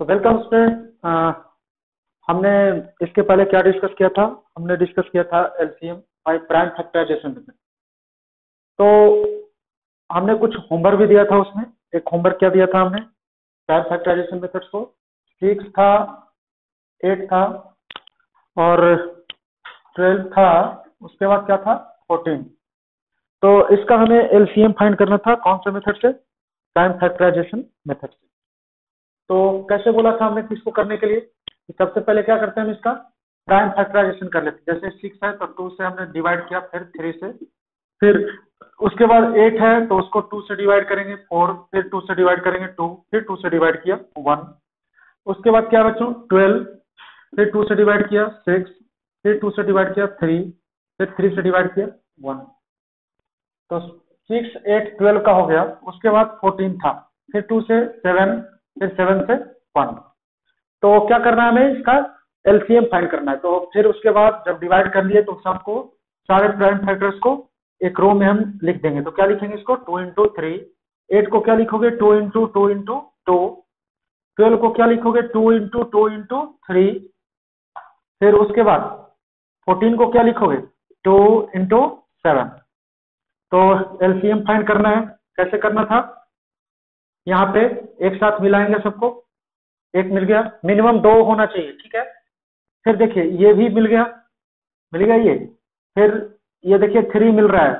तो welcome student. हमने इसके पहले क्या डिस्कस किया था? हमने डिस्कस किया था LCM by prime factorisation method. तो हमने कुछ होमवर्क भी दिया था उसमें। एक होमवर्क क्या दिया था हमने प्राइम फैक्टराइजेशन मेथड को? 6 था, 8 था और 12 था। उसके बाद क्या था? 14। तो इसका हमें एलसीएम फाइंड करना था। कौन से मेथड से? प्राइम फैक्टराइजेशन मेथड से। तो कैसे बोला था हमने किसको करने के लिए? सबसे पहले क्या करते हैं हम इसका प्राइम फैक्टराइजेशन कर लेते हैं। जैसे 6 है तो 2 से हमने डिवाइड किया, फिर 3 से, फिर उसके बाद 8 है तो उसको 2 से डिवाइड करेंगे, 4, फिर 2 से डिवाइड करेंगे 2, फिर 2 से डिवाइड किया 1। उसके बाद क्या बच्चों? 12, फिर 2 से डिवाइड किया 6, फिर 2 से डिवाइड किया 3, फिर 3 से डिवाइड किया 1। तो 6, 8, 12 का हो गया। उसके बाद 14 था, फिर 2 से 7, फिर 7 से 1। तो क्या करना है हमें? इसका एलसीएम फाइंड करना है। तो फिर उसके बाद जब डिवाइड कर लिए तो सबको, सारे प्राइम फैक्टर्स को एक रो में हम लिख देंगे। तो क्या लिखेंगे इसको? 2 इंटू 3। 8 को क्या लिखोगे? 2 इंटू 2 इंटू 2। 12 को क्या लिखोगे? 2 इंटू 2 इंटू 3। फिर उसके बाद 14 को क्या लिखोगे? 2 इंटू 7। तो एलसीएम फाइंड करना है। कैसे करना था? यहाँ पे एक साथ मिलाएंगे सबको। एक मिल गया, मिनिमम 2 होना चाहिए, ठीक है। फिर देखिए ये भी मिल गया, मिल गया ये। फिर ये देखिए 3 मिल रहा है,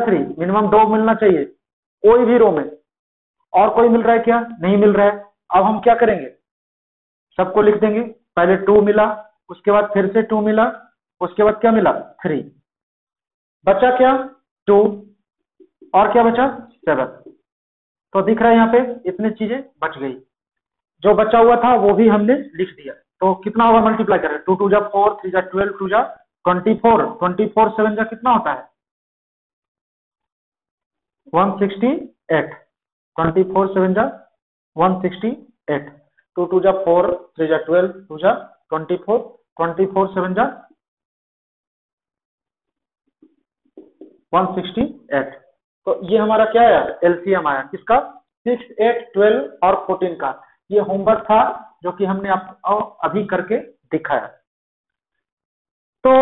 3, मिनिमम 2 मिलना चाहिए कोई भी रो में। और कोई मिल रहा है क्या? नहीं मिल रहा है। अब हम क्या करेंगे? सबको लिख देंगे। पहले 2 मिला, उसके बाद फिर से 2 मिला, उसके बाद क्या मिला? 3। बचा क्या? 2। और क्या बचा? 7। तो दिख रहा है यहाँ पे इतनी चीजें बच गई। जो बचा हुआ था वो भी हमने लिख दिया। तो कितना होगा? मल्टीप्लाई करें। 2 2 जा 4, 3 जा 12, 2 जा 24, 24 7 जा कितना होता है? 168। 24 7 जा 168। 2 2 जा 4, 3 जा 12, 2 जा 24, 24 7 जा 168। तो ये हमारा क्या आया? एलसीएम आया। किसका? 6, 8, 12 और 14 का। ये होमवर्क था जो कि हमने आपको अभी करके दिखाया। तो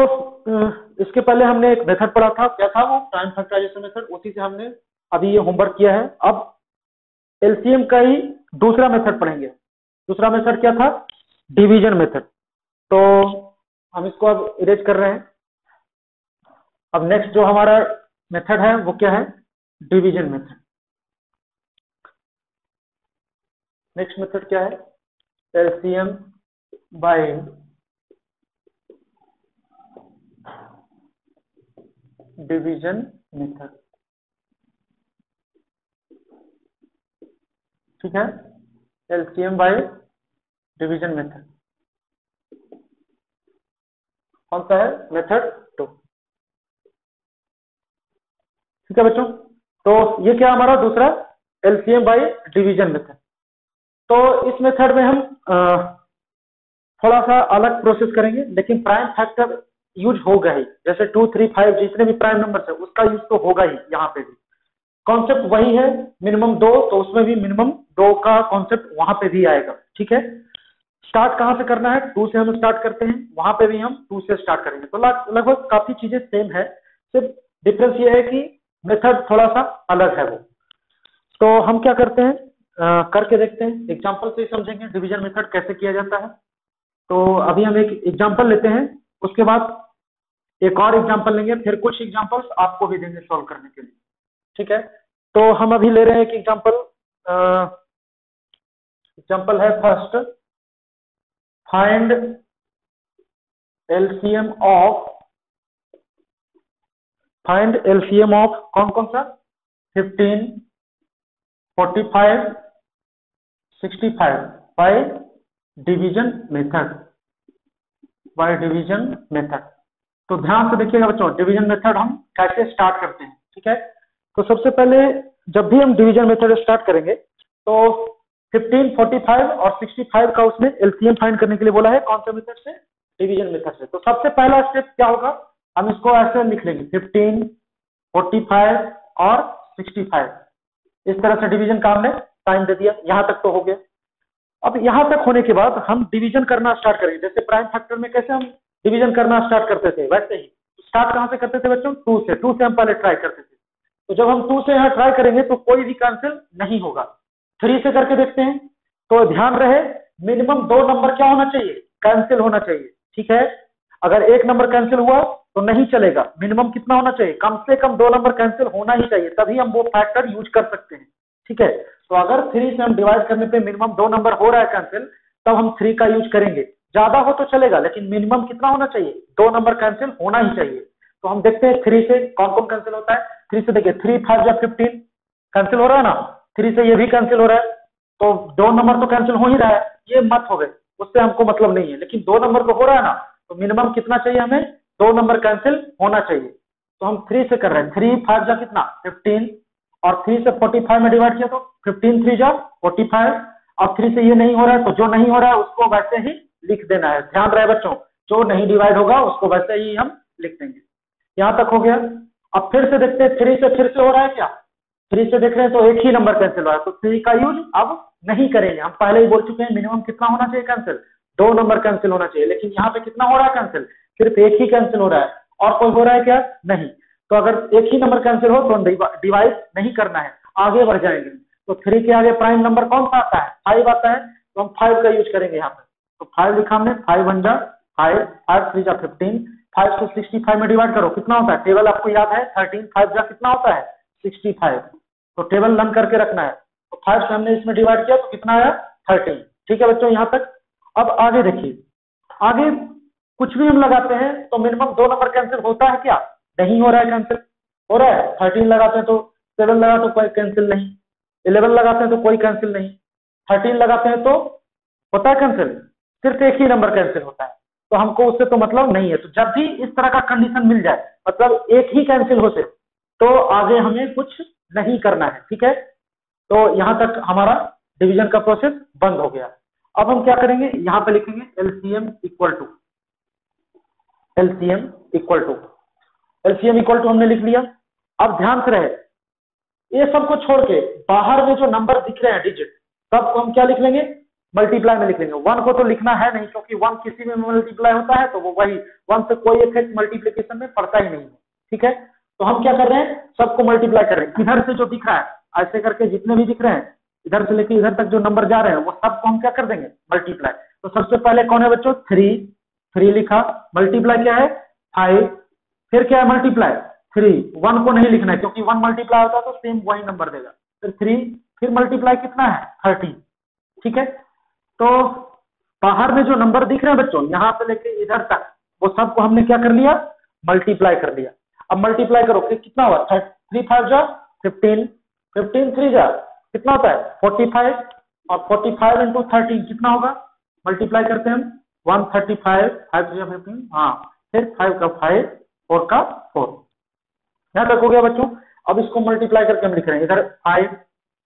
इसके पहले हमने एक मेथड पढ़ा था। क्या था वो? Prime factorisation method. उसी से हमने अभी ये होमवर्क किया है। अब एलसीएम का ही दूसरा मेथड पढ़ेंगे। दूसरा मेथड क्या था? Division method. तो हम इसको अब इरेज कर रहे हैं। अब नेक्स्ट जो हमारा मेथड है वो क्या है? Division method. नेक्स्ट मेथड क्या है? एलसीएम बाय डिवीजन मेथड, ठीक है। एलसीएम बाय डिवीजन मेथड कौन सा है? मेथड 2, ठीक है बच्चों। तो ये क्या हमारा दूसरा एलसीएम बाय डिवीजन मेथड। तो इस मेथड में हम थोड़ा सा अलग प्रोसेस करेंगे, लेकिन प्राइम फैक्टर यूज होगा ही। जैसे 2, 3, 5 जितने भी प्राइम नंबर है उसका यूज तो होगा ही। यहाँ पे भी कॉन्सेप्ट वही है, मिनिमम 2, तो उसमें भी मिनिमम 2 का कॉन्सेप्ट वहां पे भी आएगा, ठीक है। स्टार्ट कहाँ से करना है? 2 से हम स्टार्ट करते हैं, वहां पे भी हम 2 से स्टार्ट करेंगे। तो लगभग काफी चीजें सेम है, सिर्फ डिफरेंस ये है कि मेथड थोड़ा सा अलग है वो। तो हम क्या करते हैं, करके देखते हैं, एग्जाम्पल से ही समझेंगे डिवीजन मेथड कैसे किया जाता है। तो अभी हम एक एग्जाम्पल लेते हैं, उसके बाद एक और एग्जाम्पल लेंगे, फिर कुछ एग्जाम्पल्स आपको भी देंगे सॉल्व करने के लिए, ठीक है। तो हम अभी ले रहे हैं एक एग्जाम्पल। एग्जाम्पल है फर्स्ट, फाइंड एलसीएम ऑफ कौन कौन सा? 15, 45, 65 बाय डिवीजन मेथड। तो ध्यान से देखिएगा बच्चों, डिवीजन मेथड हम कैसे स्टार्ट करते हैं, ठीक है। तो सबसे पहले जब भी हम डिवीजन मेथड स्टार्ट करेंगे तो 15, 45 और 65 का उसमें एलसीएम फाइंड करने के लिए बोला है। कौन से मेथड से? डिवीजन मेथड से। तो सबसे पहला स्टेप क्या होगा? हम इसको ऐसे लिख लेंगे 15, 45 और 65। इस तरह से डिवीजन का हमने टाइम दे दिया। यहां तक तो हो गया। अब यहाँ तक होने के बाद हम डिवीजन करना स्टार्ट करेंगे। जैसे प्राइम फैक्टर में कैसे हम डिवीजन करना स्टार्ट करते थे, वैसे ही स्टार्ट कहाँ से करते थे बच्चों, 2 से। 2 से हम पहले ट्राई करते थे। तो जब हम 2 से यहाँ ट्राई करेंगे तो कोई भी कैंसिल नहीं होगा। 3 से करके देखते हैं। तो ध्यान रहे, मिनिमम 2 नंबर क्या होना चाहिए, कैंसिल होना चाहिए। ठीक है, अगर एक नंबर कैंसिल हुआ तो नहीं चलेगा। मिनिमम कितना होना चाहिए, कम से कम 2 नंबर कैंसिल होना ही चाहिए, तभी हम वो फैक्टर यूज कर सकते हैं। ठीक है, तो अगर 3 से हम डिवाइड करने पे मिनिमम 2 नंबर हो रहा है कैंसिल, तब हम 3 का यूज करेंगे। ज्यादा हो तो चलेगा, लेकिन मिनिमम कितना होना चाहिए, 2 नंबर कैंसिल होना ही चाहिए। तो हम देखते हैं 3 से कौन कौन कैंसिल होता है। 3 से देखिए, 3 5 या 15 कैंसिल हो रहा है ना, 3 से ये भी कैंसिल हो रहा है। तो 2 नंबर तो कैंसिल हो ही रहा है, ये मत हो गए, उससे हमको मतलब नहीं है। लेकिन 2 नंबर तो हो रहा है ना, तो मिनिमम कितना चाहिए हमें, 2 नंबर कैंसिल होना चाहिए। तो हम 3 से कर रहे हैं। 3 5 जा कितना, 15, और 3 से 45 में डिवाइड किया तो 15 3 जा 45। और 3 से ये नहीं हो रहा है, तो जो नहीं हो रहा है उसको वैसे ही लिख देना है। ध्यान रहे बच्चों, जो नहीं डिवाइड होगा उसको वैसे ही हम लिख देंगे। यहाँ तक हो गया। अब फिर से देखते हैं, 3 से फिर से हो रहा है क्या, 3 से देख रहे हैं तो एक ही नंबर कैंसिल हो रहा है, तो 3 का यूज अब नहीं करेंगे। हम पहले ही बोल चुके हैं मिनिमम कितना होना चाहिए कैंसिल, 2 नंबर कैंसिल होना चाहिए। लेकिन यहाँ पे कितना हो रहा है कैंसिल, सिर्फ एक ही कैंसिल हो रहा है, और कोई हो रहा है क्या, नहीं। तो अगर एक ही नंबर कैंसिल हो तो डिवाइड नहीं करना है, आगे बढ़ जाएंगे। तो 3 के आगे प्राइम नंबर कौन सा आता है, 5 आता है, तो हम 5 का यूज करेंगे यहाँ पे। तो 5 लिखा हमने, 5 1 जा 5, 5 3 जा 15, 5 से 65 में डिवाइड करो, कितना होता है, टेबल आपको याद है, 13 5 जा कितना होता है, 65। तो टेबल लर्न करके रखना है। तो 5 से हमने इसमें डिवाइड किया तो कितना आया, 13। ठीक है बच्चों, यहाँ तक। अब आगे देखिए, आगे कुछ भी हम लगाते हैं तो मिनिमम 2 नंबर कैंसिल होता है क्या, नहीं हो रहा है कैंसिल, हो रहा है। 13 लगाते हैं तो 7 लगा तो कोई कैंसिल नहीं, 11 लगाते हैं तो कोई कैंसिल नहीं, 13 लगाते हैं तो होता है कैंसिल, सिर्फ एक ही नंबर कैंसिल होता है। तो हमको उससे तो मतलब नहीं है। तो जब भी इस तरह का कंडीशन मिल जाए, मतलब एक ही कैंसिल हो सिर्फ, तो आगे हमें कुछ नहीं करना है। ठीक है, तो यहां तक हमारा डिवीजन का प्रोसेस बंद हो गया। अब हम क्या करेंगे, यहां पे लिखेंगे LCM equal to, LCM equal to, LCM equal to हमने लिख लिया। अब ध्यान से रहे, ये सबको छोड़ के बाहर में जो नंबर दिख रहे हैं डिजिट, सबको हम क्या लिख लेंगे, मल्टीप्लाई में लिख लेंगे। 1 को तो लिखना है नहीं, क्योंकि 1 किसी में मल्टीप्लाई होता है तो वो वही 1 से कोई इफेक्ट मल्टीप्लीकेशन में पड़ता ही नहीं है। ठीक है, तो हम क्या कर रहे हैं, सबको मल्टीप्लाई कर रहे हैं। इधर से जो दिख रहा है, ऐसे करके जितने भी दिख रहे हैं, इधर से लेके इधर तक जो नंबर जा रहे हैं, वो सबको हम क्या कर देंगे, मल्टीप्लाई। तो सबसे पहले कौन है बच्चों, 3, 3 लिखा, मल्टीप्लाई क्या है 5, फिर क्या है मल्टीप्लाई 3, 1 को नहीं लिखना है क्योंकि 1 मल्टीप्लाई होता है तो सेम वही नंबर देगा। फिर 3, फिर मल्टीप्लाई कितना है 13। ठीक है, तो बाहर में जो नंबर दिख रहे हैं बच्चों, यहां से लेके इधर तक, वो सबको हमने क्या कर लिया, मल्टीप्लाई कर लिया। अब मल्टीप्लाई करो, कितना हुआ, 3 5 जा 15, 15 3 जा कितना होता है 45, और 45 इंटू 13 कितना होगा, मल्टीप्लाई करते हैं हम 135, 5 3 15, हाँ, फिर 5 का 5, 4 का 4। यहां तक हो गया बच्चों। अब इसको मल्टीप्लाई करके हम लिख रहे हैं, इधर 5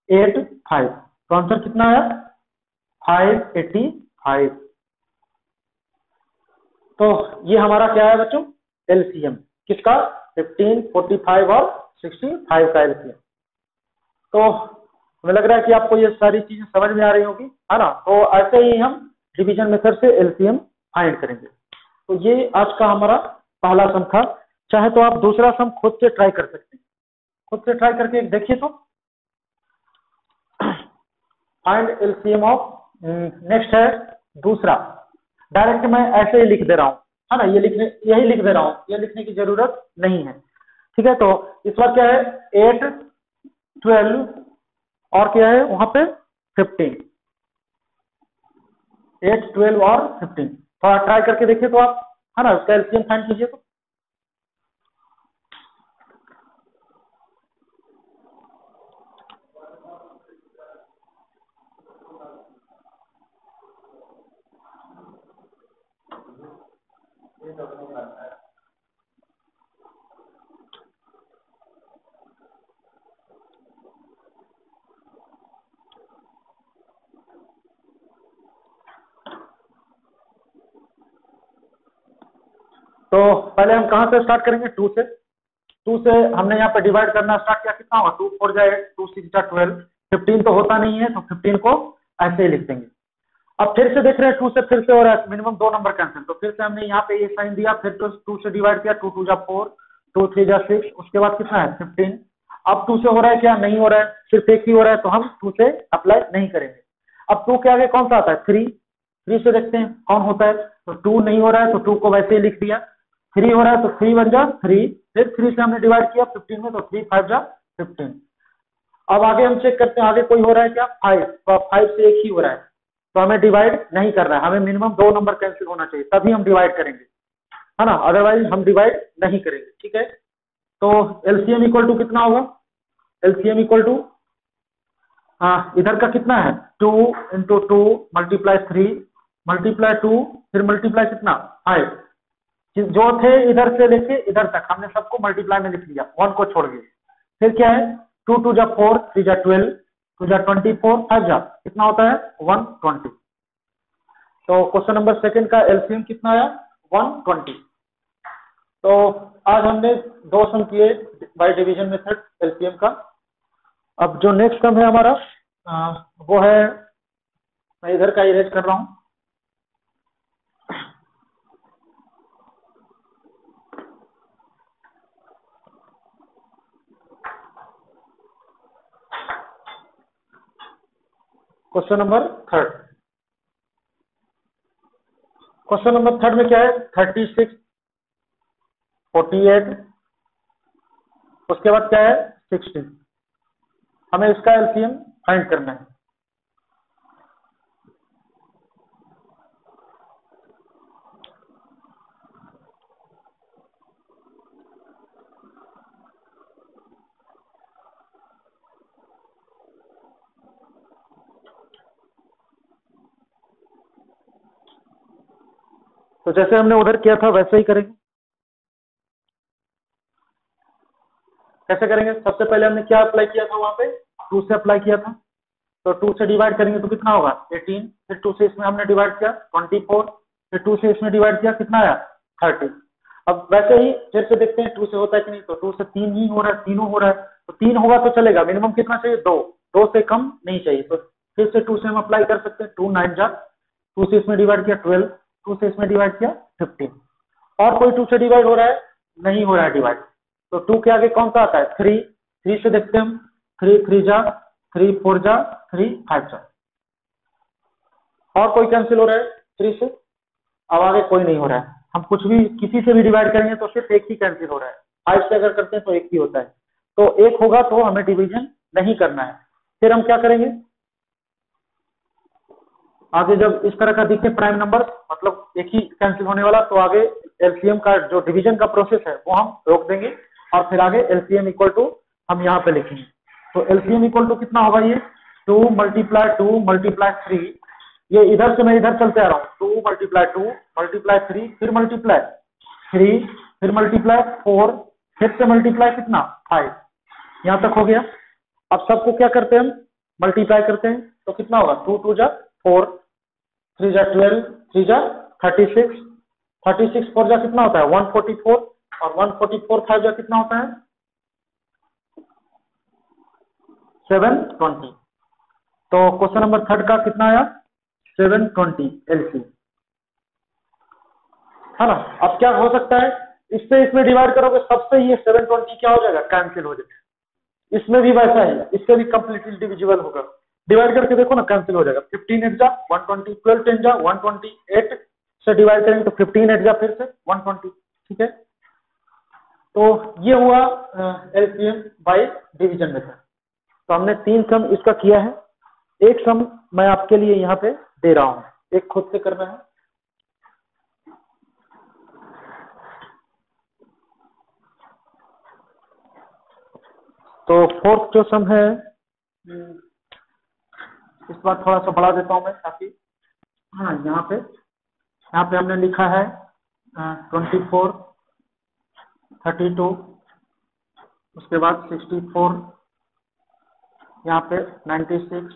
8 5, तो आंसर कितना आया 585। तो ये हमारा क्या है बच्चों, एलसीएम किसका, 15 45 और 65 का एलसीएम। तो हमें लग रहा है कि आपको ये सारी चीजें समझ में आ रही होगी, है ना। तो ऐसे ही हम डिवीजन मेथड से एलसीएम फाइंड करेंगे। तो ये आज का हमारा पहला सम था। चाहे तो आप दूसरा सम खुद से ट्राई कर सकते हैं, खुद से ट्राई करके देखिए। तो फाइंड एलसीएम ऑफ, नेक्स्ट है दूसरा। डायरेक्ट मैं ऐसे ही लिख दे रहा हूँ, है ना, यही लिख दे रहा हूँ, ये लिखने की जरूरत नहीं है। ठीक है, तो इस बार क्या है 8 12 और क्या है वहां पे 15, 8 12 और 15। थोड़ा ट्राई करके देखिए तो आप, है ना, उसका एलसीएम फाइंड कीजिए। तो तो पहले हम कहां से स्टार्ट करेंगे, 2 से। 2 से हमने यहाँ पे डिवाइड करना स्टार्ट किया, कितना होगा 2 4 जा 8, 2 6 जा 12, 15 तो होता नहीं है, तो 15 को ऐसे ही लिख देंगे। अब फिर से देख रहे हैं 2 से फिर से हो रहा है मिनिमम 2 नंबर कैंसिल, तो फिर से हमने यहाँ पे ये साइन दिया, फिर तो 2 से डिवाइड किया, 2 2 जा 4, 2 3 जा 6, उसके बाद कितना है 15। अब 2 से हो रहा है क्या, नहीं हो रहा है, सिर्फ एक ही हो रहा है, तो हम 2 से अप्लाई नहीं करेंगे। अब 2 के आगे कौन सा आता है 3, 3 से देखते हैं कौन होता है, तो 2 नहीं हो रहा है तो 2 को वैसे ही लिख दिया, 3 हो रहा है तो 3 बन जा 3, फिर 3 से हमने डिवाइड किया 15 में, तो 3 5 जा 15। अब आगे हम चेक करते हैं आगे कोई हो रहा है क्या 5, तो 5 से एक ही हो रहा है, तो हमें डिवाइड नहीं करना है, हमें मिनिमम 2 नंबर कैंसिल होना चाहिए तभी हम डिवाइड करेंगे, है ना, अदरवाइज हम डिवाइड नहीं करेंगे। ठीक है, तो एलसीएम इक्वल टू कितना होगा, एलसीएम इक्वल टू, हाँ इधर का कितना है 2 इंटू 2 मल्टीप्लाई 3 मल्टीप्लाई 2 फिर मल्टीप्लाई कितना 5, जो थे इधर से लेके इधर तक हमने सबको मल्टीप्लाई में लिख लिया 1 को छोड़ के, फिर क्या है 2 2 जा 4, 3 जा 12, 2 जा 24, 5 जा कितना होता है 120। तो क्वेश्चन नंबर सेकंड का एलसीएम कितना आया 120। तो आज हमने 2 सम किए बाय डिवीजन मेथड एलसीएम का। अब जो नेक्स्ट सम है हमारा वो है, मैं इधर का इरेज कर रहा हूं, question number third. Question number third में क्या है 36, 48, उसके बाद क्या है 60, हमें इसका एलसीएम फाइंड करना है। तो जैसे हमने उधर किया था वैसे ही करेंगे। कैसे करेंगे, सबसे पहले हमने क्या अप्लाई किया था वहां पे 2 से अप्लाई किया था, तो 2 से डिवाइड करेंगे तो कितना होगा 18, फिर 2 से इसमें हमने डिवाइड किया 24, फिर 2 से इसमें डिवाइड किया कितना आया 30। अब वैसे ही फिर से देखते हैं 2 से होता है कि नहीं, तो 2 से 3 ही हो रहा है, तीनों हो रहा है, तो 3 होगा तो चलेगा, मिनिमम कितना चाहिए 2, 2 से कम नहीं चाहिए, तो फिर से 2 से हम अप्लाई कर सकते हैं, 2 9 जा, 2 से इसमें डिवाइड किया 12, 2 से इसमें डिवाइड किया 15। और कोई 2 से डिवाइड हो रहा है, नहीं हो रहा है डिवाइड, तो 2 के आगे कौन सा आता है 3, 3 से देखते हैं हम, 3 3 जा, 3 4 जा, 3 5 जा, और कोई कैंसिल हो रहा है 3 से, अब आगे कोई नहीं हो रहा है, हम कुछ भी किसी से भी डिवाइड करेंगे तो सिर्फ एक ही कैंसिल हो रहा है, 5 से अगर करते हैं तो एक ही होता है, तो एक होगा तो हमें डिवीजन नहीं करना है। फिर हम क्या करेंगे, आगे जब इस तरह का दिखे प्राइम नंबर मतलब एक ही कैंसिल होने वाला, तो आगे एलसीएम का जो डिवीजन का प्रोसेस है वो हम रोक देंगे, और फिर आगे एलसीएम इक्वल टू हम यहाँ पे लिखेंगे। तो एलसीएम इक्वल टू कितना होगा, ये 2 मल्टीप्लाई 2 मल्टीप्लाई 3, ये इधर से मैं इधर चलते आ रहा हूँ, 2 मल्टीप्लाई 2 मल्टीप्लाई 3 फिर मल्टीप्लाई 3 फिर मल्टीप्लाई 4 फिर से मल्टीप्लाई कितना 5, यहाँ तक हो गया। अब सबको क्या करते हैं हम मल्टीप्लाई करते हैं, तो कितना होगा 2 2 जा 4, 3 जा 12, 3 जा 36, 36 4 जा कितना होता है 144, और 144 5 जा कितना होता है 720। तो क्वेश्चन नंबर थर्ड का कितना आया 720 एलसी, है ना। अब क्या हो सकता है, इससे इसमें डिवाइड करोगे सबसे ये 720 क्या हो जाएगा कैंसिल हो जाएगा, इसमें भी वैसा ही, इससे भी कंप्लीटली डिविजिबल होगा, डिवाइड करके देखो ना कैंसिल हो जाएगा, 15 8 जा 120, 12 10 जा 128 से डिवाइड करेंगे तो 15 8 जा फिर से 120। ठीक है, तो ये हुआ एलसीएम बाय डिवीजन मेथड। तो हमने 3 सम इसका किया है, एक सम मैं आपके लिए यहाँ पे दे रहा हूँ, एक खुद से करना है। तो फोर्थ जो सम है, इस बार थोड़ा सा बढ़ा देता हूं मैं ताकि, हाँ यहाँ पे हमने लिखा है 24 32, उसके बाद 64, यहाँ पे 96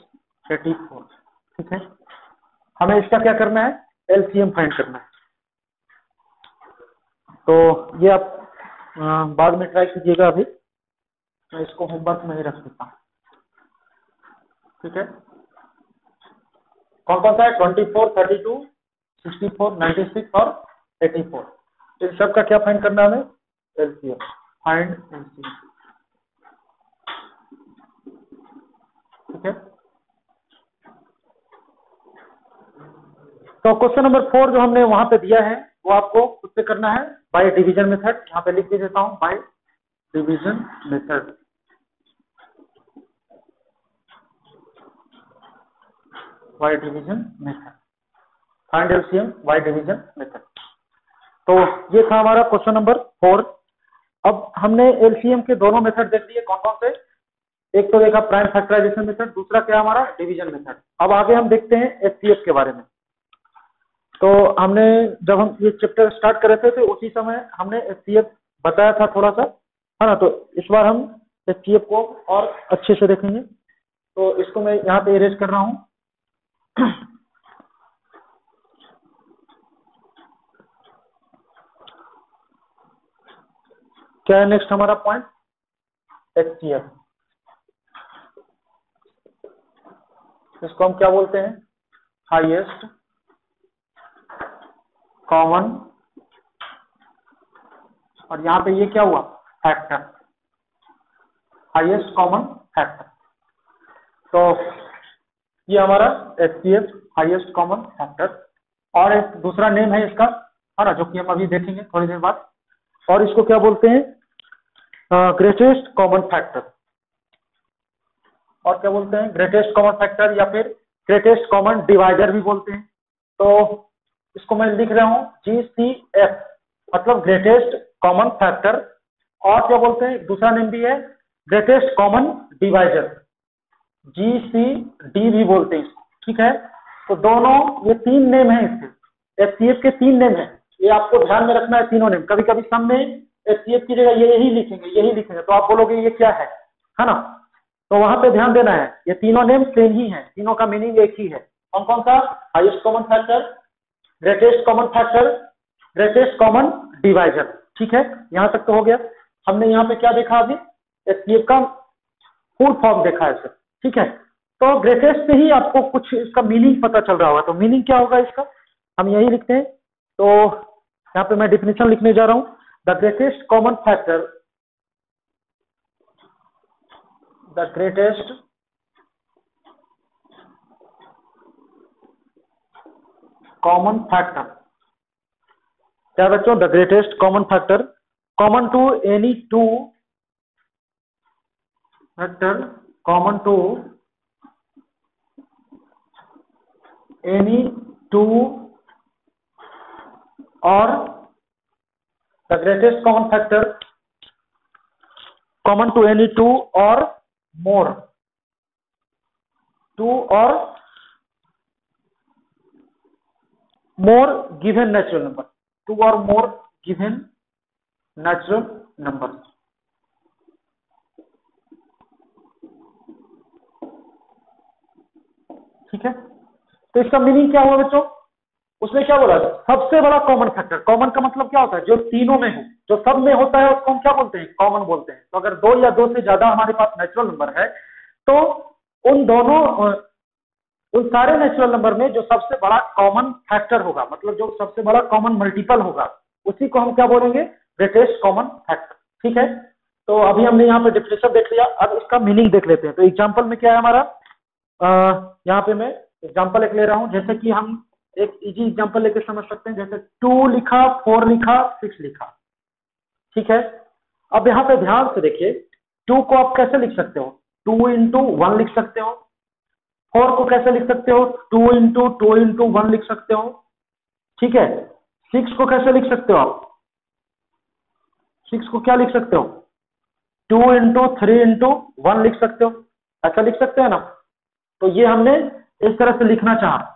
84। ठीक है, हमें इसका क्या करना है एलसीएम फाइंड करना है, तो ये आप बाद में ट्राई कीजिएगा, अभी मैं इसको होमवर्क में ही रख देता हूँ। ठीक है, कौन कौन सा है? 24, 32, 64, 96 और 84। इन सब का क्या फाइंड करना है हमें? एलसीएम। Find LCM. ठीक है, तो क्वेश्चन नंबर 4 जो हमने वहां पे दिया है वो आपको खुद से करना है बाय डिवीजन मेथड। यहाँ पे लिख के देता हूं, by division method. By division method, find LCM by division method. तो ये था हमारा क्वेश्चन नंबर 4। अब हमने एलसीएम के दोनों मेथड देख लिए, कौन कौन से? एक तो देखा प्राइम फैक्टराइजेशन मेथड, दूसरा क्या हमारा? Division method. अब आगे हम देखते हैं एचसीएफ के बारे में। तो हमने जब हम ये चैप्टर स्टार्ट कर रहे थे उसी समय हमने एचसीएफ बताया था थोड़ा सा, है ना। तो इस बार हम एचसीएफ को और अच्छे से देखेंगे। तो इसको मैं यहाँ पे इरेज कर रहा हूँ। क्या है नेक्स्ट हमारा पॉइंट? एचसीएफ। इसको हम क्या बोलते हैं? हाईएस्ट कॉमन, और यहाँ पे ये क्या हुआ? Factor, highest common factor. तो ये हमारा एचसीएफ, हाईएस्ट कॉमन फैक्टर। और एक दूसरा नेम है इसका, है ना, जो कि हम अभी देखेंगे थोड़ी देर बाद। और इसको क्या बोलते हैं? Greatest common factor. और क्या बोलते हैं? ग्रेटेस्ट कॉमन फैक्टर, या फिर ग्रेटेस्ट कॉमन डिवाइडर भी बोलते हैं। तो इसको मैं लिख रहा हूँ GCF, मतलब ग्रेटेस्ट कॉमन फैक्टर। और क्या बोलते हैं? दूसरा नेम भी है ग्रेटेस्ट कॉमन डिवाइडर, GCD भी बोलते हैं इसको। ठीक है, तो दोनों ये तीन नेम है इसके, एचसीएफ के तीन नेम है। ये आपको ध्यान में रखना है तीनों नेम। कभी कभी सब में एचसीएफ की जगह यही लिखेंगे, तो आप बोलोगे ये क्या है ना। तो वहां पे ध्यान देना है, ये तीनों नेम सेम ही है, तीनों का मीनिंग एक ही है। कौन कौन सा? Highest common factor, greatest common factor, greatest common divisor. ठीक है, यहां तक तो हो गया। हमने यहाँ पे क्या देखा? अभी एचसीएफ का फुल फॉर्म देखा है सर। ठीक है, तो ग्रेटेस्ट से ही आपको कुछ इसका मीनिंग पता चल रहा होगा। तो मीनिंग क्या होगा इसका? हम यही लिखते हैं। तो यहाँ पे मैं डिफिनेशन लिखने जा रहा हूं। The greatest common factor, the greatest common factor, क्या बच्चों? The greatest common factor common to any two factor, common to any two और the greatest common factor common to any two और मोर, टू और more given natural number, two और more given natural number. ठीक है, तो इसका meaning क्या हुआ बच्चों? उसने क्या बोला? सबसे बड़ा कॉमन फैक्टर। कॉमन का मतलब क्या होता है? जो तीनों में हो, जो सब में होता है उसको हम क्या बोलते हैं? कॉमन बोलते हैं। तो अगर दो या दो से ज्यादा हमारे पास नेचुरल नंबर है तो उन सारे नेचुरल नंबर में जो सबसे बड़ा कॉमन फैक्टर होगा, मतलब जो सबसे बड़ा कॉमन मल्टीपल होगा, उसी को हम क्या बोलेंगे? Greatest common factor. ठीक है, तो अभी हमने यहाँ पे डिफिनेशन देख लिया, अब इसका मीनिंग देख लेते हैं। तो एग्जाम्पल में क्या है हमारा? यहाँ पे मैं एग्जाम्पल एक ले रहा हूँ, जैसे कि हम एक इजी एग्जांपल लेके समझ सकते हैं। जैसे 2 लिखा, 4 लिखा, 6 लिखा। ठीक है, अब यहाँ पे ध्यान से देखिए, 2 को आप कैसे लिख सकते हो? 2 इंटू 1 लिख सकते हो। 4 को कैसे लिख सकते हो? 2 इंटू 2 इंटू 1 लिख सकते हो। ठीक है, 6 को कैसे लिख सकते हो आप? 6 को क्या लिख सकते हो? 2 इंटू 3 इंटू 1 लिख सकते हो। ऐसा लिख सकते हैं ना। तो ये हमने इस तरह से लिखना चाहा।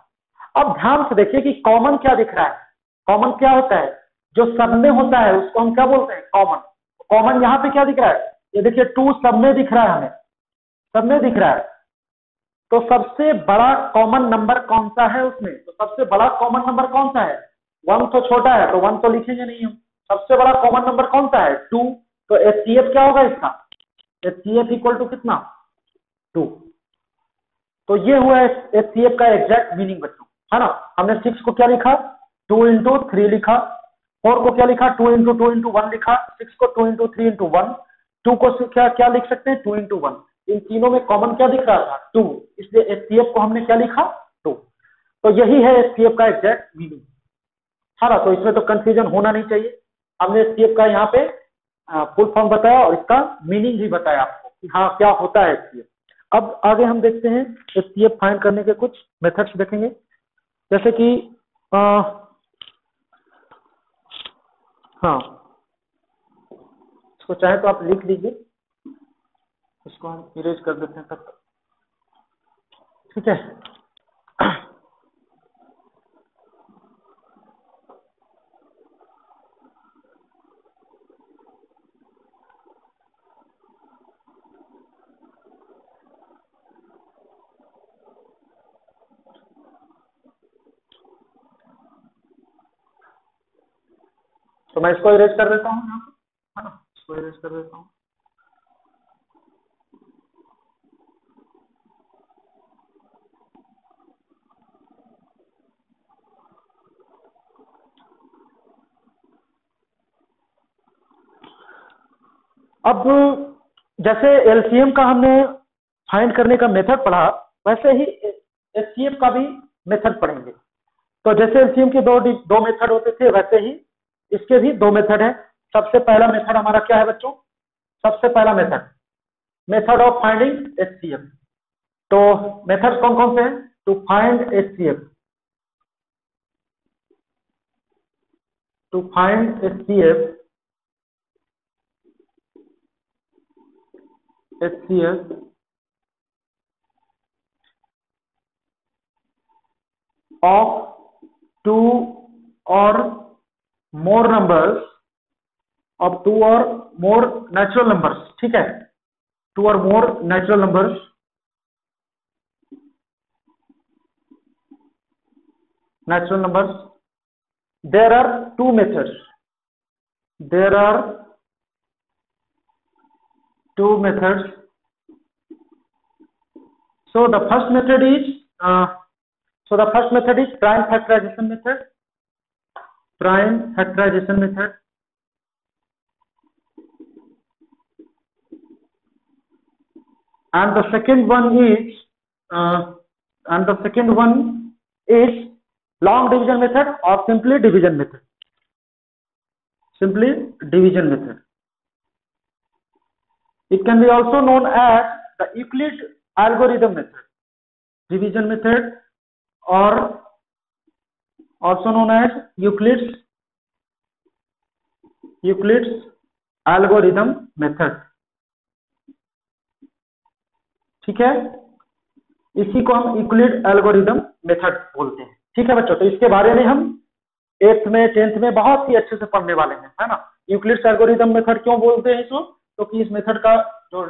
अब ध्यान से देखिए कि कॉमन क्या दिख रहा है। कॉमन क्या होता है? जो सब में होता है उसको हम क्या बोलते हैं? कॉमन। कॉमन यहाँ पे क्या दिख रहा है? ये देखिए 2 सब में दिख रहा है, हमें सब में दिख रहा है। तो सबसे बड़ा कॉमन नंबर कौन सा है उसमें? तो सबसे बड़ा कॉमन नंबर कौन सा है? 1 तो छोटा है, तो 1 तो लिखेंगे नहीं हम। सबसे बड़ा कॉमन नंबर कौन सा है? 2। तो एचसीएफ क्या होगा इसका? एचसीएफ इक्वल टू कितना? 2। तो ये हुआ एचसीएफ का एग्जैक्ट मीनिंग बच्चों, है ना। हमने 6 को क्या लिखा, 2 into 3 लिखा, 4 को क्या लिखा, 2 into 2 into 1 लिखा, 6 को 2 into 3 into 1, 2 को क्या क्या लिख सकते हैं, 2 into 1। इन तीनों में कॉमन क्या दिख रहा था, 2, इसलिए एचसीएफ को हमने क्या लिखा, 2। तो यही है एचसीएफ का एग्जैक्ट मीनिंग, है ना। तो इसमें तो कंफ्यूजन होना नहीं चाहिए। हमने एचसीएफ का यहाँ पे फुल फॉर्म बताया और इसका मीनिंग भी बताया आपको कि हाँ क्या होता है एचसीएफ। अब आगे हम देखते हैं एचसीएफ फाइंड करने के कुछ मेथड्स देखेंगे, जैसे कि हाँ, इसको चाहे तो आप लिख लीजिए, इसको हम इरेज कर देते हैं तब तक, ठीक है। तो मैं इसको इरेज कर देता हूँ यहाँ पे, है ना, इसको इरेज कर देता हूँ। अब जैसे एलसीएम का हमने फाइंड करने का मेथड पढ़ा, वैसे ही एचसीएफ का भी मेथड पढ़ेंगे। तो जैसे एलसीएम के दो मेथड होते थे, वैसे ही इसके भी 2 मेथड है। सबसे पहला मेथड हमारा क्या है बच्चों, सबसे पहला मेथड ऑफ फाइंडिंग एचसीएफ। तो मेथड्स कौन कौन से हैं to find HCF, to find HCF of 2 or more numbers, of 2 or more natural numbers, ठीक है, 2 or more natural numbers there are 2 methods, there are 2 methods. So the first method is prime factorization method, and the second one is long division method or simply division method. It can be also known as the Euclid algorithm method, division method, or also known as Euclid's algorithm method, ठीक है। इसी को हम Euclid algorithm method बोलते हैं, ठीक है बच्चों। तो इसके बारे में हम 8th में 10th में बहुत ही अच्छे से पढ़ने वाले हैं, है ना। यूक्लिड्स एल्गोरिदम मेथड क्यों बोलते हैं इसको, क्योंकि इस मेथड का जो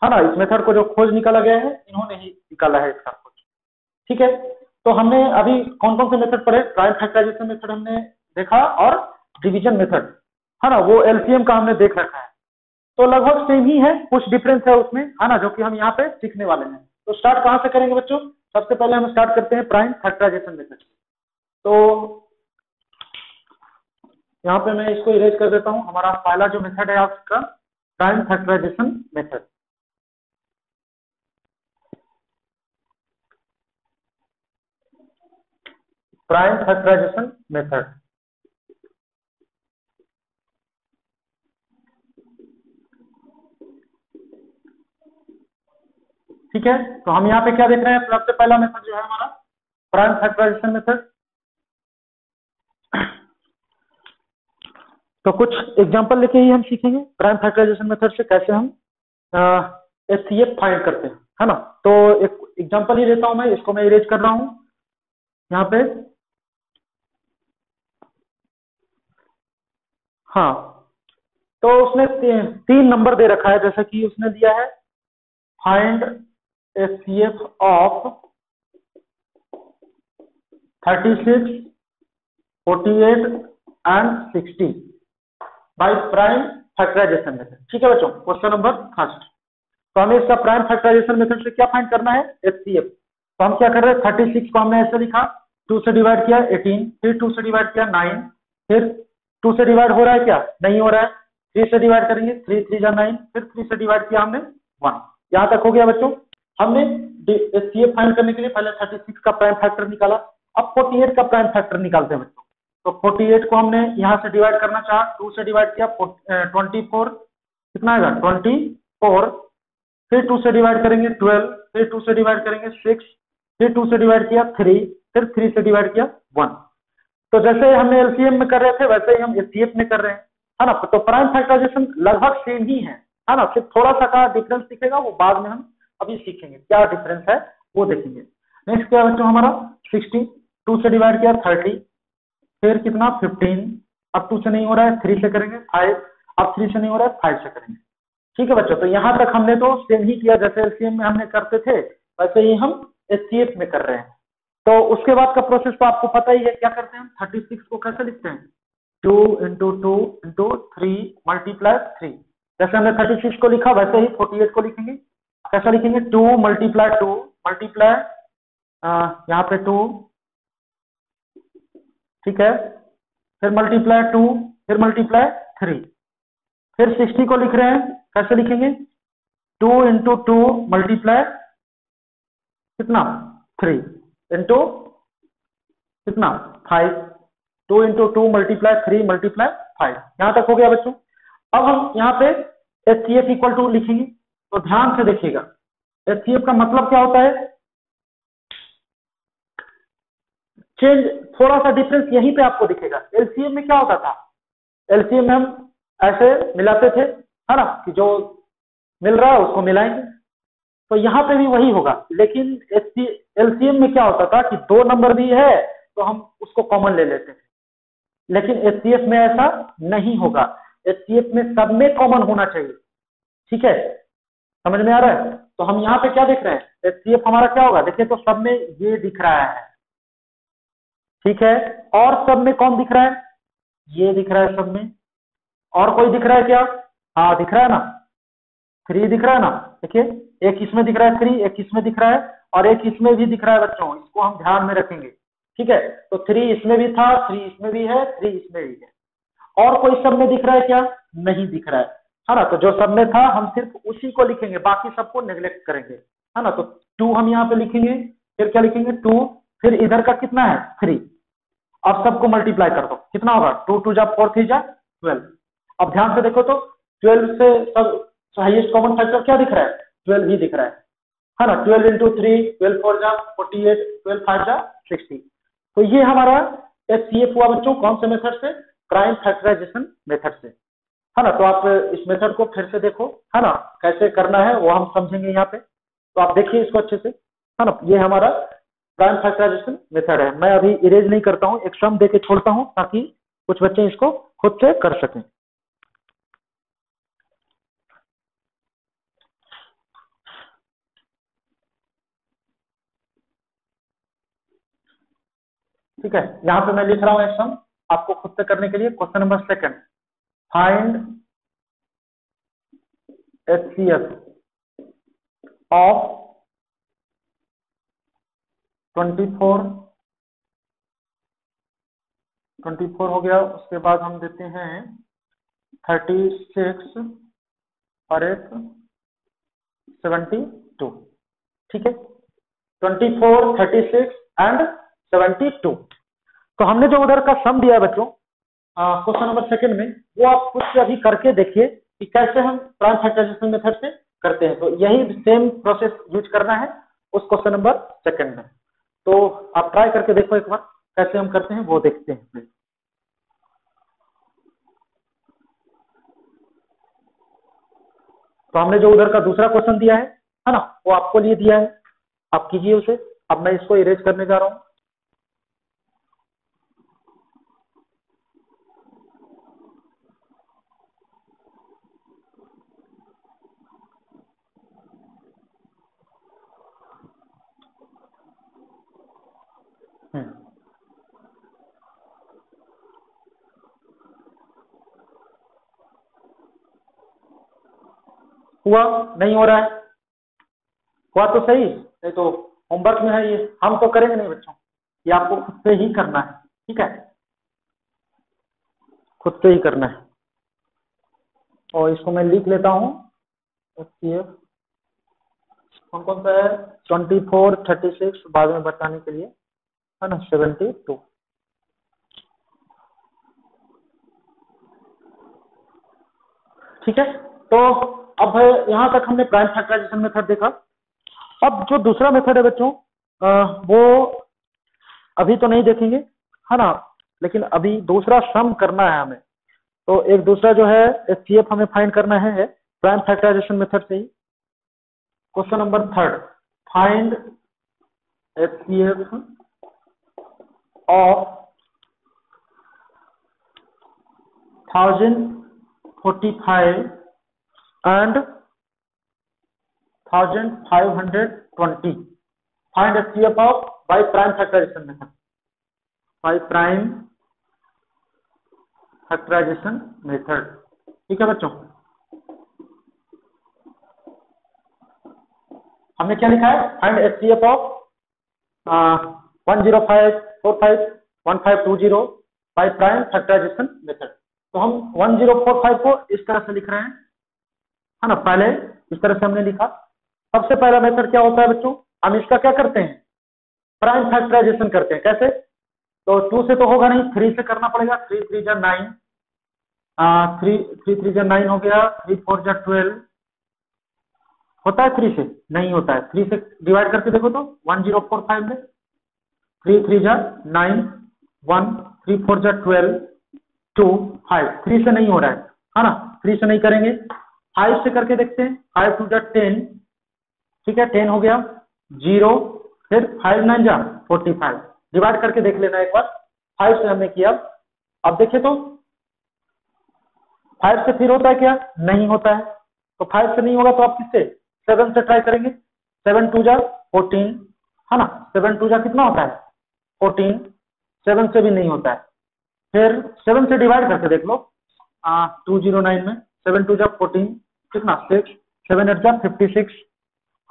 है ना, इस मेथड को जो खोज निकाला गया है, इन्होंने ही निकाला है इसका खोज, ठीक है। तो हमने अभी कौन कौन से मेथड पढ़े, प्राइम फैक्टराइजेशन मेथड हमने देखा और डिवीजन मेथड, है ना, वो एलसीएम का हमने देख रखा है। तो लगभग सेम ही है, कुछ डिफरेंस है उसमें, है ना, जो कि हम यहाँ पे सीखने वाले हैं। तो स्टार्ट कहाँ से करेंगे बच्चों, सबसे पहले हम स्टार्ट करते हैं प्राइम फैक्टराइजेशन मेथड। तो यहाँ पे मैं इसको इरेज कर देता हूँ। हमारा पहला जो मेथड है आपका प्राइम फैक्टराइजेशन मेथड। ठीक है, तो हम यहाँ पे क्या देख रहे हैं, सबसे पहला मेथड जो है हमारा प्राइम फैक्टराइजेशन मेथड। तो कुछ एग्जांपल लेके ही हम सीखेंगे प्राइम फैक्टराइजेशन मेथड से कैसे हम एचसीएफ फाइंड करते हैं, है ना। तो एक एग्जांपल ही लेता हूं मैं, इसको मैं इरेज कर रहा हूं यहाँ पे। हाँ, तो उसने 3 नंबर दे रखा है, जैसा कि उसने दिया है find HCF of 36, 48 and 60 by prime factorisation method, ठीक है बच्चों। क्वेश्चन नंबर फर्स्ट, तो हमें इसका प्राइम फैक्टराइजेशन मेथड से क्या फाइंड करना है, एचसीएफ। तो हम क्या कर रहे हैं, 36 को हमने ऐसे लिखा, 2 से डिवाइड किया 18, फिर 2 से डिवाइड किया 9, फिर 2 से डिवाइड हो रहा है क्या, नहीं हो रहा है, 3 से डिवाइड करेंगे, 3 3 जा 9, फिर 3 से डिवाइड किया हमने 1। यहां तक हो गया बच्चों। हमने एचसीएफ फाइंड करने के लिए पहले 36 का प्राइम फैक्टर निकाला, अब 48 का प्राइम फैक्टर निकालते हैं बच्चों। तो 48 को हमने यहां से डिवाइड करना चाहा, 2 से डिवाइड किया 24, कितना आएगा 24, फिर 2 से डिवाइड करेंगे 12, फिर 2 से डिवाइड करेंगे 6, फिर 2 से डिवाइड किया 3, फिर 3 से डिवाइड किया 1। तो जैसे हमने एलसीएम में कर रहे थे वैसे ही हम एचसीएफ में कर रहे हैं, है ना। तो प्राइम फैक्टराइजेशन लगभग सेम ही है ना, सिर्फ थोड़ा सा का डिफरेंस दिखेगा, वो बाद में हम अभी सीखेंगे क्या डिफरेंस है, वो देखेंगे। नेक्स्ट क्या बच्चों हमारा 60, 2 से डिवाइड किया 30, फिर कितना 15, अब 2 से नहीं हो रहा है 3 से करेंगे 5, अब 3 से नहीं हो रहा है 5 से करेंगे। ठीक है बच्चों, तो यहां तक हमने तो सेम ही किया, जैसे एलसीएम में हमने करते थे वैसे ही हम एचसीएफ में कर रहे हैं। तो उसके बाद का प्रोसेस तो आपको पता ही है, क्या करते हैं हम 36 को कैसे लिखते हैं, 2 इंटू 2 इंटू 3 मल्टीप्लाई 3। जैसे हमने 36 को लिखा वैसे ही 48 को लिखेंगे, कैसा लिखेंगे 2 मल्टीप्लाई 2 मल्टीप्लाई यहाँ पे 2, ठीक है, फिर मल्टीप्लाई 2, फिर मल्टीप्लाई 3, फिर 60 को लिख रहे हैं, कैसे लिखेंगे 2 इंटू 2 मल्टीप्लाई कितना 3 इंटू कितना 5, 2 इंटू 2 मल्टीप्लाई 3 मल्टीप्लाई 5। यहां तक हो गया बच्चों। अब हम यहाँ पे एचसीएफ इक्वल टू लिखेंगे, तो ध्यान से देखिएगा एचसीएफ का मतलब क्या होता है, चेंज थोड़ा सा डिफरेंस यहीं पे आपको दिखेगा। एलसीएम में क्या होता था, एलसीएम में हम ऐसे मिलाते थे, है ना, कि जो मिल रहा है उसको मिलाएंगे, तो यहाँ पे भी वही होगा। लेकिन एलसीएम में क्या होता था कि 2 नंबर भी है तो हम उसको कॉमन ले लेते थे, लेकिन एचसीएफ में ऐसा नहीं होगा। एचसीएफ में सब में कॉमन होना चाहिए, ठीक है, समझ में आ रहा है। तो हम यहाँ पे क्या देख रहे हैं, एचसीएफ हमारा क्या होगा, देखिए तो सब में ये दिख रहा है, ठीक है, और सब में कौन दिख रहा है, ये दिख रहा है सब में, और कोई दिख रहा है क्या, हाँ दिख रहा है ना, 3 दिख रहा है ना, देखिए एक इसमें दिख रहा है 3, एक इसमें दिख रहा है, और एक इसमें भी दिख रहा है बच्चों, इसको हम ध्यान में रखेंगे, ठीक है। तो 3 इसमें भी था, 3 इसमें भी है, 3 इसमें भी है, और कोई सब में दिख रहा है क्या, नहीं दिख रहा है ना। तो जो सब में था हम सिर्फ उसी को लिखेंगे, बाकी सबको नेग्लेक्ट करेंगे, है ना। तो 2 हम यहाँ पे लिखेंगे, फिर क्या लिखेंगे 2, फिर इधर का कितना है 3, अब सबको मल्टीप्लाई कर दो, कितना होगा 2 2 जा 4 3 जा 12। अब ध्यान से देखो तो 12 से सब हाईएस्ट कॉमन फैक्टर क्या दिख रहा है, 12 ही दिख रहा है ना। 12 इंटू 3, 12 4 जा 48, 12 5 जा 60। तो ये हमारा एचसीएफ हुआ बच्चों, कौन से मेथड से, प्राइम फैक्टराइजेशन मेथड से, है ना। तो आप इस मेथड को फिर से देखो, है ना, कैसे करना है वो हम समझेंगे यहाँ पे, तो आप देखिए इसको अच्छे से, है ना। ये हमारा प्राइम फैक्टराइजेशन मेथड है। मैं अभी इरेज नहीं करता हूँ, एक सम देके छोड़ता हूँ ताकि कुछ बच्चे इसको खुद से कर सकें। ठीक है, यहाँ पे मैं लिख रहा हूँ एक सम आपको खुद से करने के लिए। Question number 2, find HCF of 24 हो गया, उसके बाद हम देते हैं 36 और एक 72, ठीक है, 24 36 एंड 72। तो हमने जो उधर का सम दिया है बच्चों क्वेश्चन नंबर 2 में, वो आप खुद से अभी करके देखिए कि कैसे हम प्राइम फैक्टराइजेशन मेथड से करते हैं। तो यही सेम प्रोसेस यूज करना है उस क्वेश्चन नंबर 2 में। तो आप ट्राई करके देखो एक बार, कैसे हम करते हैं वो देखते हैं। तो हमने जो उधर का दूसरा क्वेश्चन दिया है ना, वो आपको लिए दिया है, आप कीजिए उसे। अब मैं इसको इरेज करने जा रहा हूं। हुआ, नहीं हो रहा है, हुआ तो सही, नहीं तो होमवर्क में है ये, हम तो करेंगे नहीं बच्चों, ये आपको खुद से ही करना है, ठीक है, खुद से ही करना है। और इसको मैं लिख लेता हूँ, एचसीएफ कौन कौन सा है, 24, 36 बाद में बताने के लिए, है ना, 72। ठीक है, तो अब यहाँ तक हमने प्राइम फैक्टराइजेशन मेथड देखा। अब जो दूसरा मेथड है बच्चों, वो अभी तो नहीं देखेंगे, है ना, लेकिन अभी दूसरा सम करना है हमें। तो एक दूसरा जो है एचसीएफ हमें फाइंड करना है प्राइम फैक्टराइजेशन मेथड से ही। Question number 3, find HCF of 1045 and 1520. Find HCF of by prime factorization method. By prime factorization method. ठीक है बच्चों, हमने क्या लिखा है, find HCF of 105451520 by prime factorization method। तो हम 1045 को इस तरह से लिख रहे हैं, है ना, पहले इस तरह से हमने लिखा। सबसे पहला मेथड क्या होता है बच्चों, हम इसका क्या करते हैं, प्राइम फैक्टराइजेशन करते हैं। कैसे, तो 2 से तो होगा नहीं, 3 से करना पड़ेगा। 3 3 जा 9, 3 3 जा 9 हो गया, 3 4 जा 12 होता है, 3 से नहीं होता है। 3 से डिवाइड करके देखो तो 1045 में 3 3 जा 9, 1 3 4 जा 12 2 5, 3 से नहीं हो रहा है ना, 3 से नहीं करेंगे, 5 से करके देखते हैं। 5 2 जा 10, ठीक है, 10 हो गया, 0, फिर 5 9 जा 45, डिवाइड करके देख लेना एक बार। 5 से हमने किया, अब देखिए तो 5 से फिर होता है क्या, नहीं होता है। तो 5 से नहीं होगा तो आप किससे, 7 से ट्राई करेंगे। 7 2 जा 14, है ना, 7 2 जा कितना होता है 14, 7 से भी नहीं होता है। फिर 7 से डिवाइड करके देख लो, 209 में 7 2 जा 14 कितना 6, 7 8 जा 56,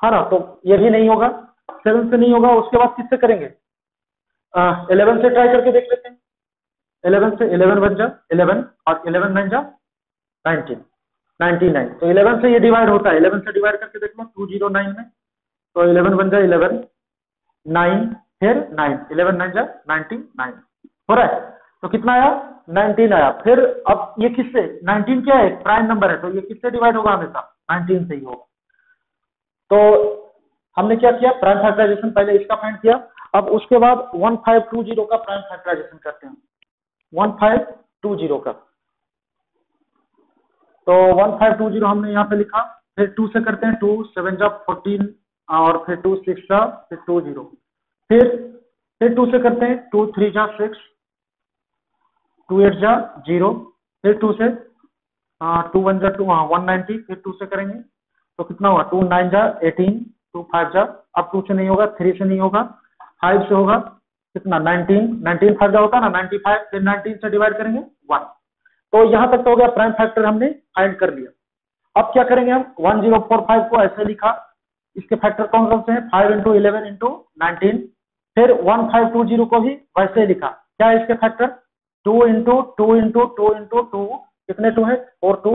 है ना, तो ये भी नहीं होगा, 7 से नहीं होगा। उसके बाद किससे करेंगे, 11 से ट्राई करके देख लेते हैं। 11 से 11 बन जा 11 और 11 9 जा 19, 99, तो 11 से ये डिवाइड होता है। 11 से डिवाइड करके देख लो 209 में, तो 11 बन जा 11 9, फिर 9, 11 9 जा 99 हो रहा है। तो कितना आया, 19 आया। फिर अब ये किससे, 19 क्या है, प्राइम नंबर है, तो ये किससे डिवाइड होगा, हमेशा 19 से ही होगा। तो हमने क्या किया, प्राइम फैक्टराइजेशन पहले इसका फाइंड किया। अब उसके बाद 1520 का प्राइम फैक्टराइजेशन करते हैं, 1520 का। तो 1520 हमने यहाँ पे लिखा, फिर 2 से करते हैं, 2 7 जा 14 और फिर 2 6 जा फिर 20, फिर 2 से करते हैं, 2 3 जा 6, 2 8 जा 0, फिर 2 से 2 1 जा 2 190, फिर 2 से करेंगे तो कितना हुआ, 2 9 जा 18, 2 5 जा, अब 2 से नहीं होगा, 3 से नहीं होगा, 5 से होगा, कितना 19, 19 5 जा होता है ना 95, फिर 19 से डिवाइड करेंगे 1। तो यहां तक तो हो गया, प्राइम फैक्टर हमने फाइंड कर लिया। अब क्या करेंगे हम, 1045 को ऐसे लिखा, इसके फैक्टर कौन कौन से हैं, 5 इंटू 11 इंटू 19, फिर 1520 को भी वैसे ही लिखा। क्या है इसके फैक्टर, 2 इंटू 2 इंटू 2 इंटू 2, कितने 2 है 4 2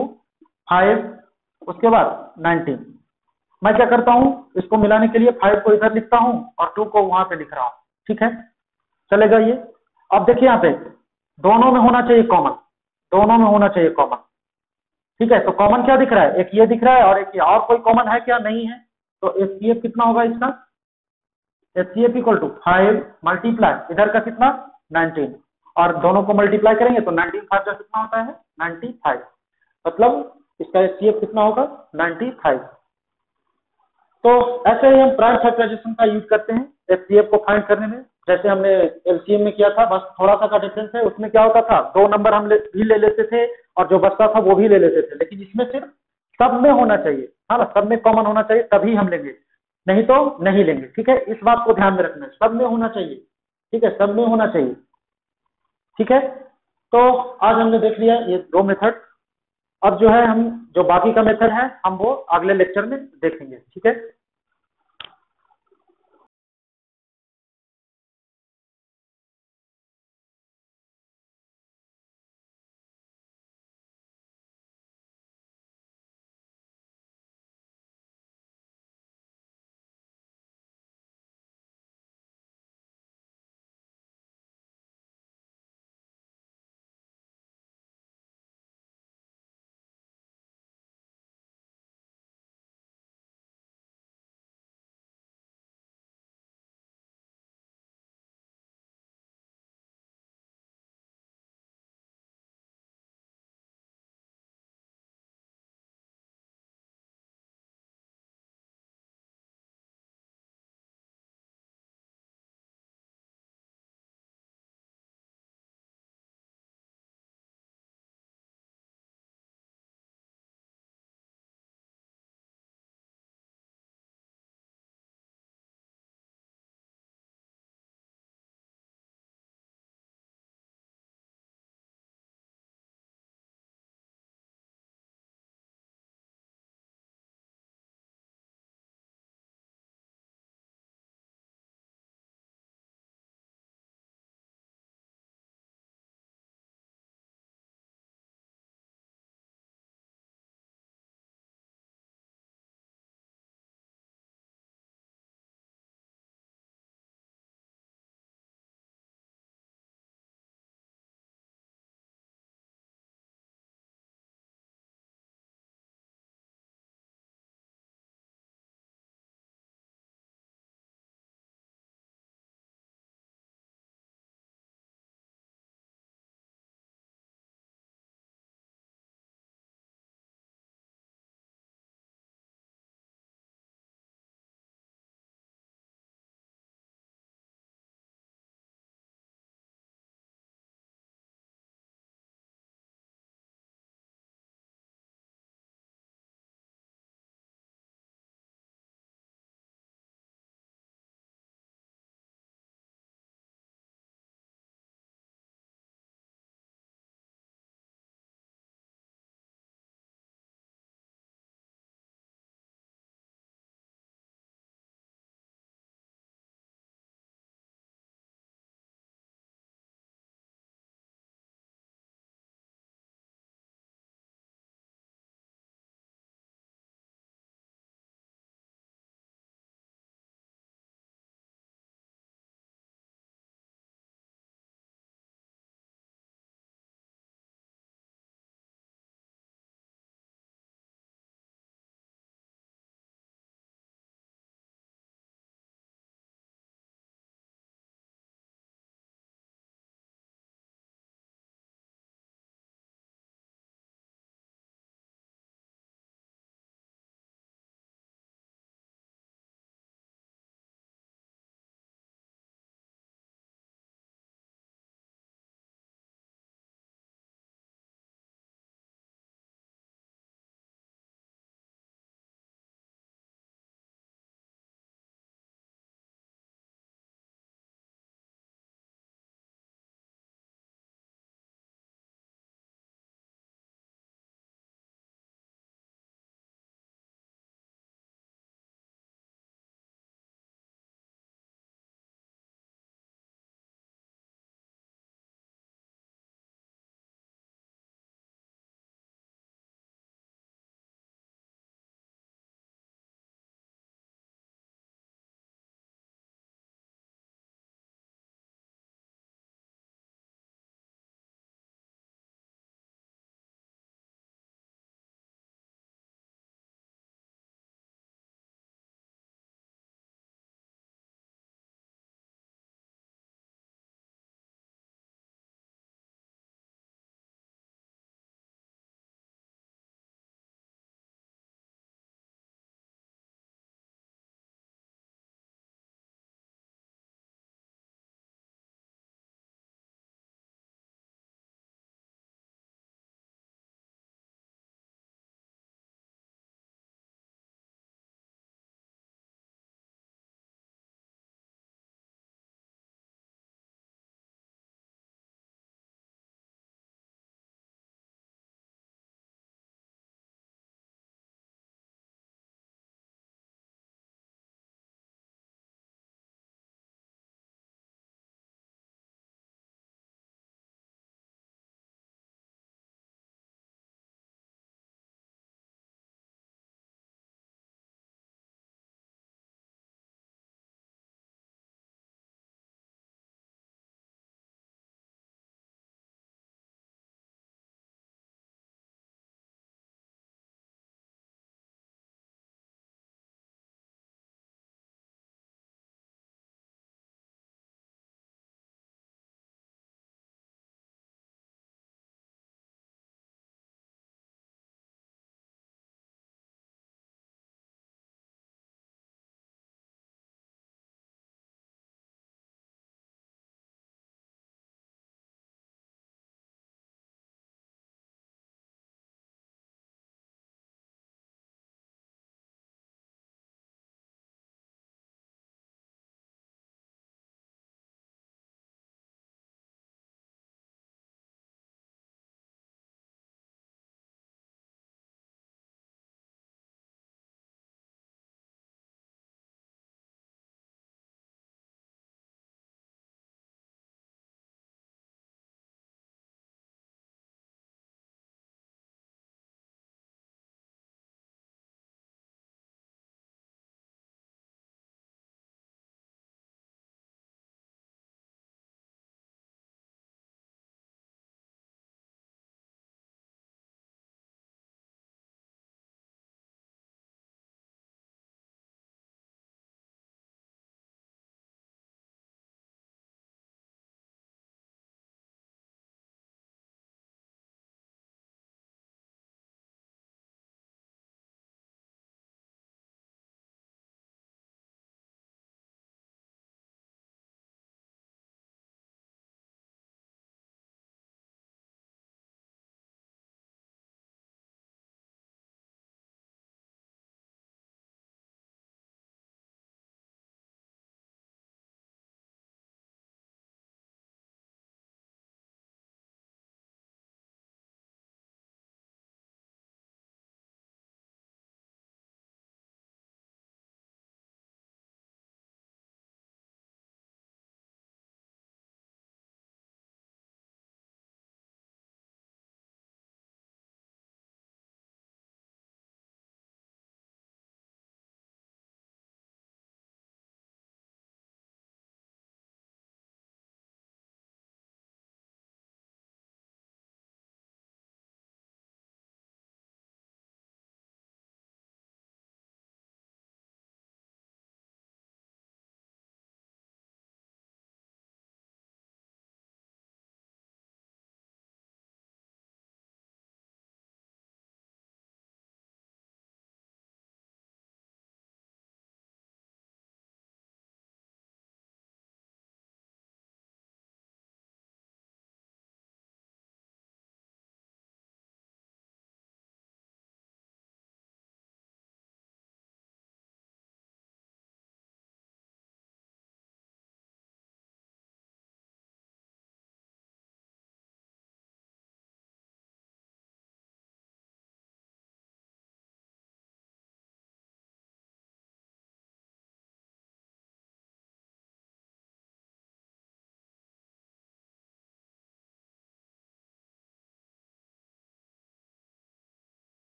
5, उसके बाद 19। मैं क्या करता हूं, इसको मिलाने के लिए 5 को इधर लिखता हूं और 2 को वहां पे लिख रहा हूं, ठीक है, चलेगा ये। अब देखिए यहाँ पे दोनों में होना चाहिए कॉमन, दोनों में होना चाहिए कॉमन, ठीक है। तो कॉमन क्या दिख रहा है, एक ये दिख रहा है और एक ये, और कोई कॉमन है क्या, नहीं है। तो एचसीएफ कितना होगा इसका, एचसीएफ इक्वल टू 5 मल्टीप्लाई इधर का कितना 19, और दोनों को मल्टीप्लाई करेंगे तो 19 5 का कितना होता है 95, मतलब इसका एचसीएफ कितना होगा 95। तो ऐसे ही हम प्राइम फैक्टराइजेशन का यूज करते हैं एचसीएफ को फाइंड करने में, जैसे हमने एलसीएम में किया था, बस थोड़ा सा का डिफरेंस है। उसमें क्या होता था, 2 नंबर हम भी ले लेते थे और जो बचता था वो भी ले लेते थे, लेकिन इसमें सिर्फ सब में होना चाहिए, हाँ ना, सब में कॉमन होना चाहिए तभी हम लेंगे, नहीं तो नहीं लेंगे, ठीक है। इस बात को ध्यान में रखना है, सब में होना चाहिए, ठीक है, सब में होना चाहिए, ठीक है। तो आज हमने देख लिया ये 2 मेथड। अब जो है हम जो बाकी का मेथड है हम वो अगले लेक्चर में देखेंगे, ठीक है।